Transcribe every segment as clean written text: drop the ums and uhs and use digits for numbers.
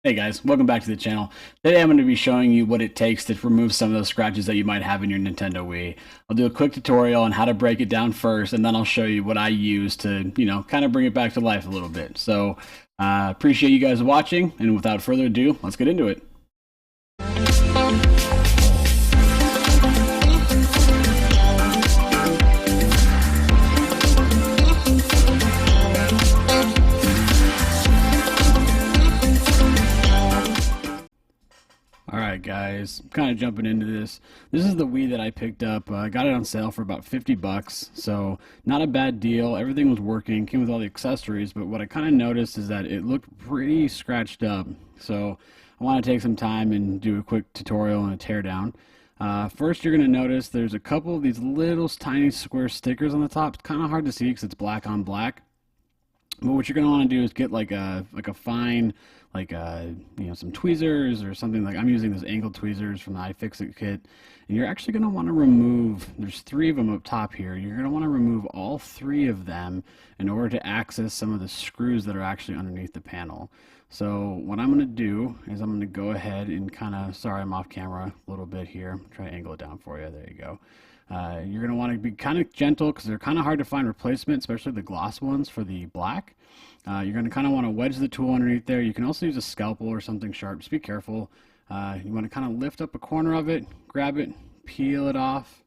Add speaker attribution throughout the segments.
Speaker 1: Hey guys, welcome back to the channel. Today I'm going to be showing you what it takes to remove some of those scratches that you might have in your Nintendo Wii. I'll do a quick tutorial on how to break it down first, and then I'll show you what I use to, kind of bring it back to life a little bit. So, appreciate you guys watching, and without further ado, let's get into it. Alright guys, I'm kind of jumping into this. This is the Wii that I picked up. I got it on sale for about 50 bucks, so not a bad deal. Everything was working, came with all the accessories, but what I kind of noticed is that it looked pretty scratched up. So I want to take some time and do a quick tutorial and a teardown. First, you're going to notice there's a couple of these little tiny square stickers on the top. It's kind of hard to see because it's black on black. But what you're going to want to do is get like a fine, some tweezers or something. Like I'm using those angled tweezers from the iFixit kit, and you're actually going to want to remove, there's 3 of them up top here. You're going to want to remove all 3 of them in order to access some of the screws that are actually underneath the panel. So what I'm going to do is I'm going to go ahead and kind of, sorry I'm off camera a little bit here, try to angle it down for you, there you go. You're going to want to be kind of gentle because they're kind of hard to find replacement, especially the gloss ones for the black. You're going to kind of want to wedge the tool underneath there. You can also use a scalpel or something sharp. Just be careful. You want to kind of lift up a corner of it, grab it, peel it off,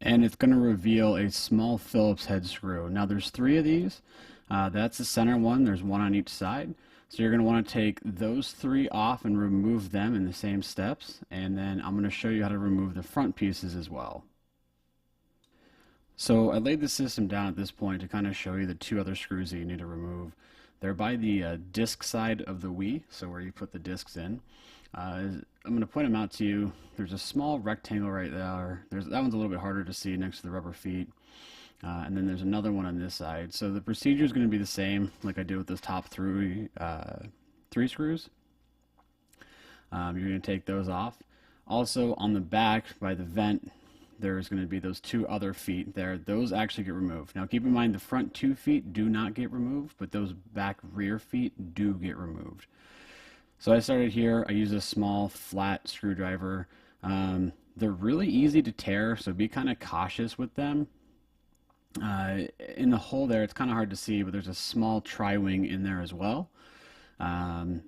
Speaker 1: and it's going to reveal a small Phillips head screw. Now there's 3 of these. That's the center one. There's 1 on each side. So you're going to want to take those 3 off and remove them in the same steps, and then I'm going to show you how to remove the front pieces as well. So I laid the system down at this point to kind of show you the 2 other screws that you need to remove. They're by the disc side of the Wii, so where you put the discs in. I'm going to point them out to you. There's a small rectangle right there. That one's a little bit harder to see next to the rubber feet. And then there's another one on this side. So the procedure is going to be the same like I did with those top 3 screws. You're going to take those off. Also on the back by the vent, there's going to be those 2 other feet there. Those actually get removed. Now keep in mind the front 2 feet do not get removed, but those back rear feet do get removed. So I started here. I use a small flat screwdriver. They're really easy to tear, so be kind of cautious with them. In the hole there, it's kind of hard to see, but there's a small tri-wing in there as well. The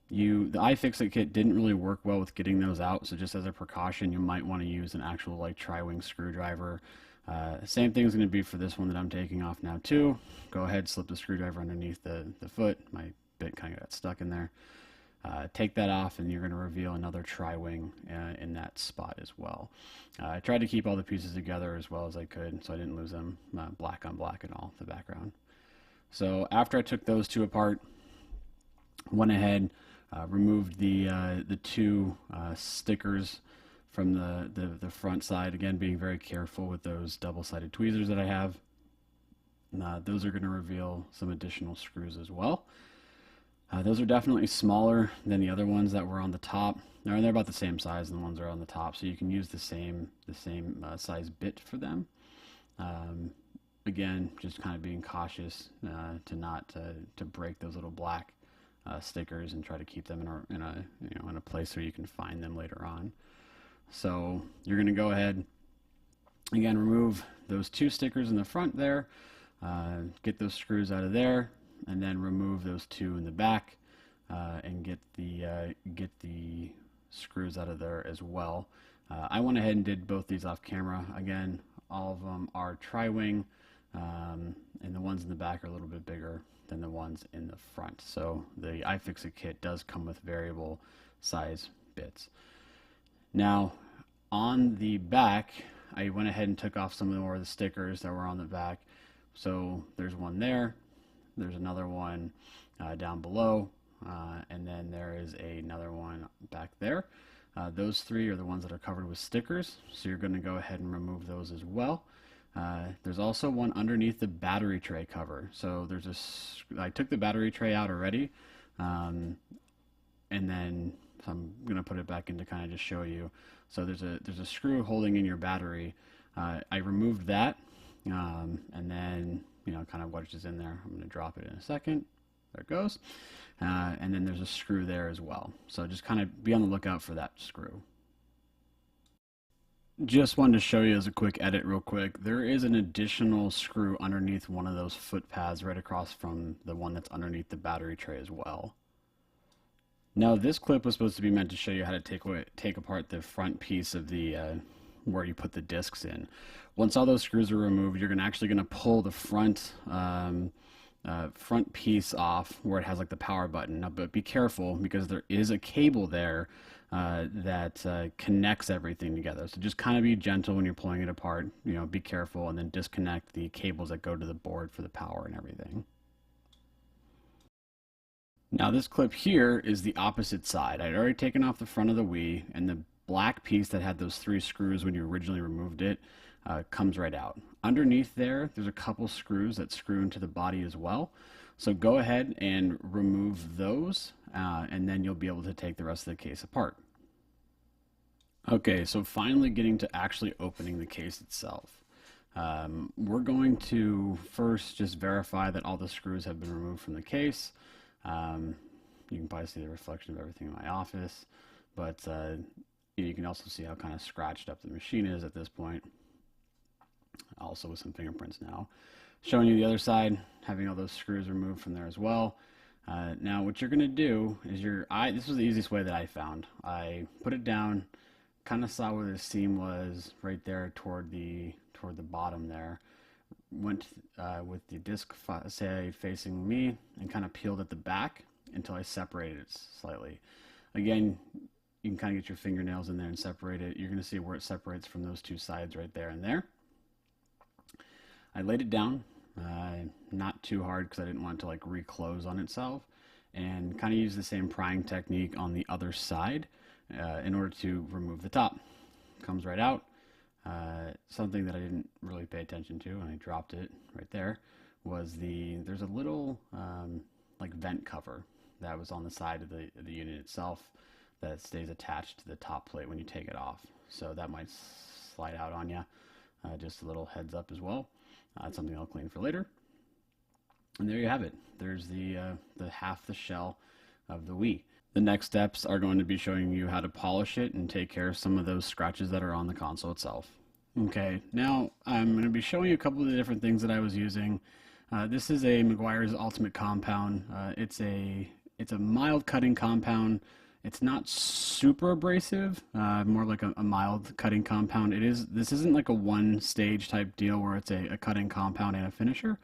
Speaker 1: iFixit kit didn't really work well with getting those out, so just as a precaution, you might want to use an actual like tri-wing screwdriver. Same thing is going to be for this one that I'm taking off now too. Go ahead, slip the screwdriver underneath the foot. My bit kind of got stuck in there. Take that off, and you're going to reveal another tri-wing in that spot as well. I tried to keep all the pieces together as well as I could, so I didn't lose them black on black at all, the background. So after I took those 2 apart, went ahead, removed the 2 stickers from the front side. Again, being very careful with those double-sided tweezers that I have. Those are going to reveal some additional screws as well. Those are definitely smaller than the other ones that were on the top. They're about the same size as the ones that are on the top, so you can use the same size bit for them. Again, just kind of being cautious to not to break those little black stickers, and try to keep them in a place where you can find them later on. So you're going to go ahead, again, remove those 2 stickers in the front there, get those screws out of there, and then remove those 2 in the back, and get the screws out of there as well. I went ahead and did both these off camera. Again, all of them are tri-wing, and the ones in the back are a little bit bigger than the ones in the front. So the iFixit kit does come with variable size bits. Now on the back, I went ahead and took off some more of the stickers that were on the back. So there's one there. There's another one down below, and then there is another one back there. Those 3 are the ones that are covered with stickers, so you're going to go ahead and remove those as well. There's also one underneath the battery tray cover. So I took the battery tray out already, and then so I'm going to put it back in to kind of just show you. So there's a screw holding in your battery. I removed that, and then kind of wedged is in there. I'm going to drop it in a second. There it goes. And then there's a screw there as well. So just kind of be on the lookout for that screw. Just wanted to show you as a quick edit real quick, there is an additional screw underneath one of those foot pads right across from the one that's underneath the battery tray as well. Now this clip was supposed to be meant to show you how to take apart the front piece of the where you put the discs in. Once all those screws are removed, you're actually going to pull the front front piece off where it has like the power button. Now, but be careful because there is a cable there that connects everything together. So just kind of be gentle when you're pulling it apart. You know, be careful and then disconnect the cables that go to the board for the power and everything. Now this clip here is the opposite side. I'd already taken off the front of the Wii, and the black piece that had those 3 screws when you originally removed it comes right out. Underneath there's a couple screws that screw into the body as well. So go ahead and remove those, and then you'll be able to take the rest of the case apart. Okay, so finally getting to actually opening the case itself. We're going to first just verify that all the screws have been removed from the case. You can probably see the reflection of everything in my office, but you can also see how kind of scratched up the machine is at this point. Also with some fingerprints now. Showing you the other side, having all those screws removed from there as well. Now what you're going to do is this was the easiest way that I found. I put it down, kind of saw where the seam was right there toward the bottom there. Went with the disc say facing me and kind of peeled at the back until I separated it slightly. Again, you can kind of get your fingernails in there and separate it. You're going to see where it separates from those 2 sides right there and there. I laid it down, not too hard because I didn't want it to like reclose on itself, and kind of use the same prying technique on the other side in order to remove the top. Comes right out. Something that I didn't really pay attention to, and I dropped it right there, was there's a little like vent cover that was on the side of the unit itself that stays attached to the top plate when you take it off. So that might slide out on you. Just a little heads up as well. It's something I'll clean for later. And there you have it. There's the half the shell of the Wii. The next steps are going to be showing you how to polish it and take care of some of those scratches that are on the console itself. Okay, now I'm going to be showing you a couple of the different things that I was using. This is a Meguiar's Ultimate Compound. It's a mild cutting compound. It's not super abrasive, more like a mild cutting compound. This isn't like a one-stage type deal where it's a cutting compound and a finisher.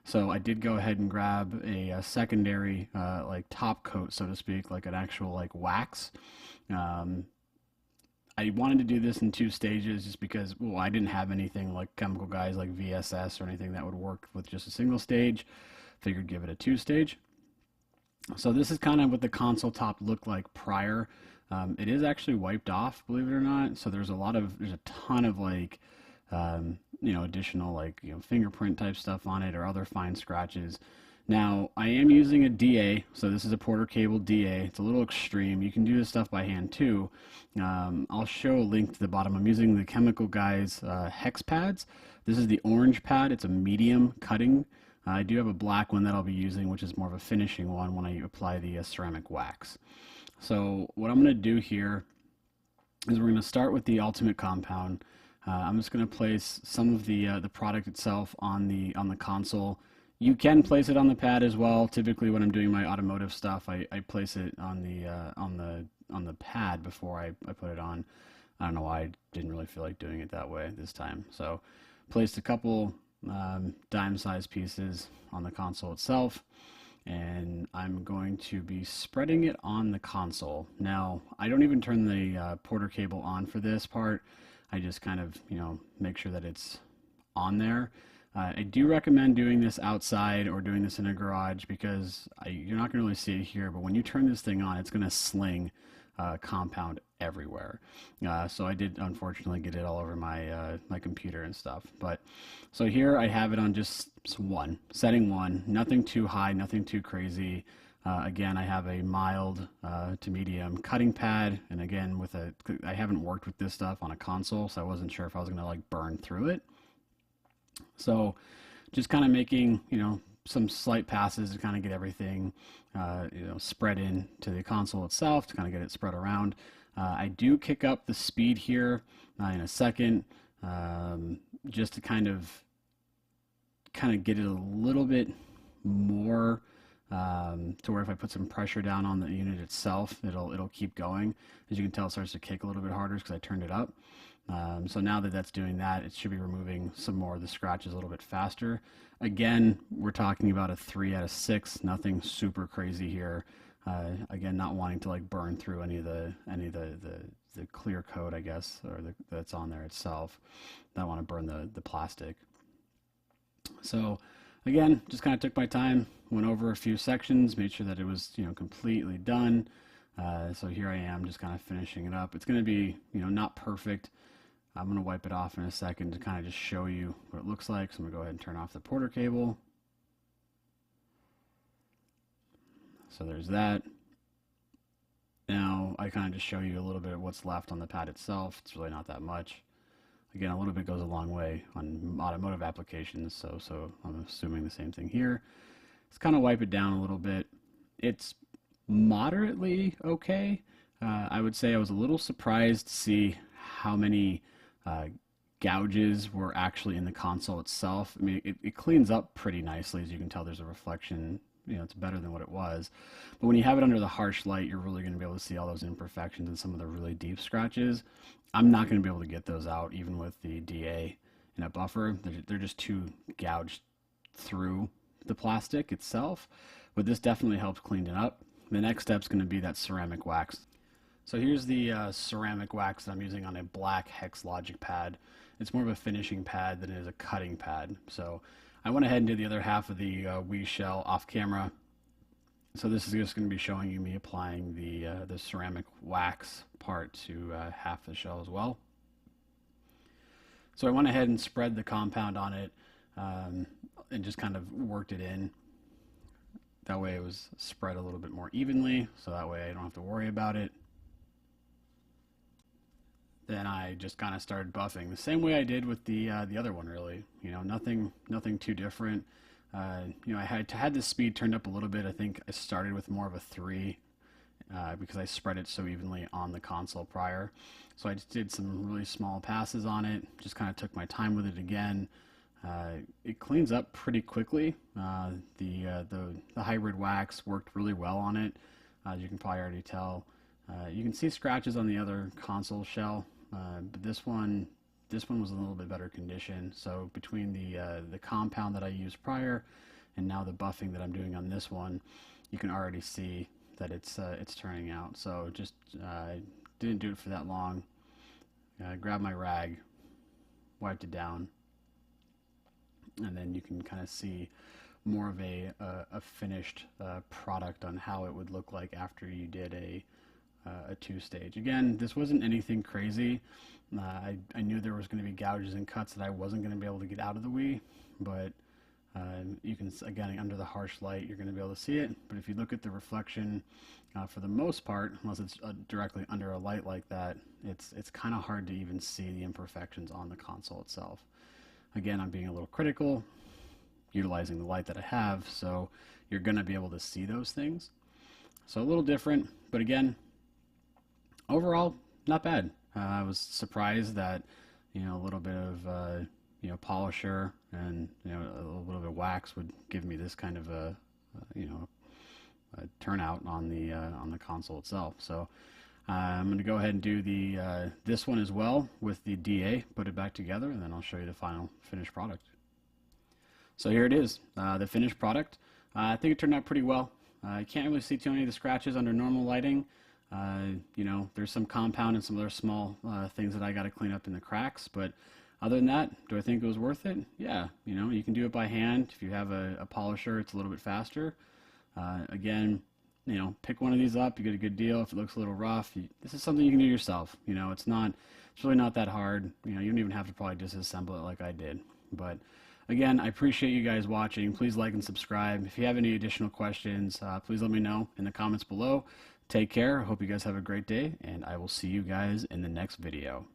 Speaker 1: So I did go ahead and grab a secondary like top coat, so to speak, like an actual like wax. I wanted to do this in 2 stages just because, well, I didn't have anything like chemical guys like VSS or anything that would work with just a single stage. Figured give it a 2-stage. So this is kind of what the console top looked like prior. It is actually wiped off, believe it or not. So there's a ton of like, additional like, fingerprint type stuff on it or other fine scratches. Now I am using a DA, so this is a Porter cable DA. It's a little extreme. You can do this stuff by hand too. I'll show a link to the bottom. I'm using the Chemical Guys Hex pads. This is the orange pad. It's a medium cutting. I do have a black one that I'll be using, which is more of a finishing one when I apply the ceramic wax. So what I'm going to do here is we're going to start with the Ultimate Compound. I'm just going to place some of the product itself on the console. You can place it on the pad as well. Typically, when I'm doing my automotive stuff, I place it on the pad before I put it on. I don't know why I didn't really feel like doing it that way this time. So, placed a couple dime-sized pieces on the console itself, and I'm going to be spreading it on the console. Now, I don't even turn the Porter cable on for this part. I just kind of, make sure that it's on there. I do recommend doing this outside or doing this in a garage because you're not going to really see it here, but when you turn this thing on, it's going to sling compound everywhere. So I did unfortunately get it all over my my computer and stuff. But so here I have it on just setting 1, nothing too high, nothing too crazy. Again, I have a mild to medium cutting pad, and again I haven't worked with this stuff on a console, so I wasn't sure if I was going to like burn through it. So just kind of making, some slight passes to kind of get everything, spread in to the console itself to kind of get it spread around. I do kick up the speed here in a second, just to kind of get it a little bit more, to where if I put some pressure down on the unit itself, it'll keep going. As you can tell, it starts to kick a little bit harder because I turned it up. So now that that's doing that, it should be removing some more of the scratches a little bit faster. Again, we're talking about a 3 out of 6, nothing super crazy here. Again, not wanting to like burn through any of the clear coat, I guess, or that's on there itself. Don't want to burn the plastic. So again, just kind of took my time, went over a few sections, made sure that it was completely done. So here I am, just kind of finishing it up. It's going to be not perfect. I'm going to wipe it off in a second to kind of just show you what it looks like. So I'm going to go ahead and turn off the Porter cable. So there's that. Now I kind of just show you a little bit of what's left on the pad itself. It's really not that much. Again, a little bit goes a long way on automotive applications, so I'm assuming the same thing here. Let's kind of wipe it down a little bit. It's moderately okay. I would say I was a little surprised to see how many gouges were actually in the console itself. I mean, it cleans up pretty nicely. As you can tell, there's a reflection. It's better than what it was. But when you have it under the harsh light, you're really going to be able to see all those imperfections and some of the really deep scratches. I'm not going to be able to get those out even with the DA in a buffer. They're just too gouged through the plastic itself. But this definitely helps clean it up. The next step is going to be that ceramic wax. So here's the ceramic wax that I'm using on a black Hex Logic pad. It's more of a finishing pad than it is a cutting pad. So I went ahead and did the other half of the Wii shell off camera. So this is just going to be showing you me applying the ceramic wax part to half the shell as well. So I went ahead and spread the compound on it, and just kind of worked it in. That way it was spread a little bit more evenly, so that way I don't have to worry about it. Then I just kind of started buffing the same way I did with the other one, really. Nothing too different. I had the speed turned up a little bit. I think I started with more of a 3 because I spread it so evenly on the console prior. So I just did some really small passes on it. Just kind of took my time with it again. It cleans up pretty quickly. The hybrid wax worked really well on it, as you can probably already tell. You can see scratches on the other console shell, but this one was in a little bit better condition. So between the compound that I used prior and now the buffing that I'm doing on this one, you can already see that it's turning out. So just didn't do it for that long. Grabbed my rag, wiped it down, and then you can kind of see more of a finished product on how it would look like after you did a 2-stage. Again, this wasn't anything crazy. I knew there was going to be gouges and cuts that I wasn't going to be able to get out of the Wii, but you can, again, under the harsh light, you're going to be able to see it. But if you look at the reflection, for the most part, unless it's directly under a light like that, it's kind of hard to even see the imperfections on the console itself. Again, I'm being a little critical, utilizing the light that I have, so you're going to be able to see those things. So a little different, but again, overall, not bad. I was surprised that, a little bit of, polisher and, a little bit of wax would give me this kind of a turnout on the console itself. So I'm going to go ahead and do this one as well with the DA, put it back together, and then I'll show you the final finished product. So here it is, the finished product. I think it turned out pretty well. I can't really see too many of the scratches under normal lighting. There's some compound and some other small things that I got to clean up in the cracks, but other than that, do I think it was worth it? Yeah, you can do it by hand. If you have a polisher, it's a little bit faster. Again, pick one of these up, you get a good deal. If it looks a little rough, this is something you can do yourself. It's really not that hard. You don't even have to probably disassemble it like I did. But again, I appreciate you guys watching. Please like and subscribe. If you have any additional questions, please let me know in the comments below. Take care. I hope you guys have a great day, and I will see you guys in the next video.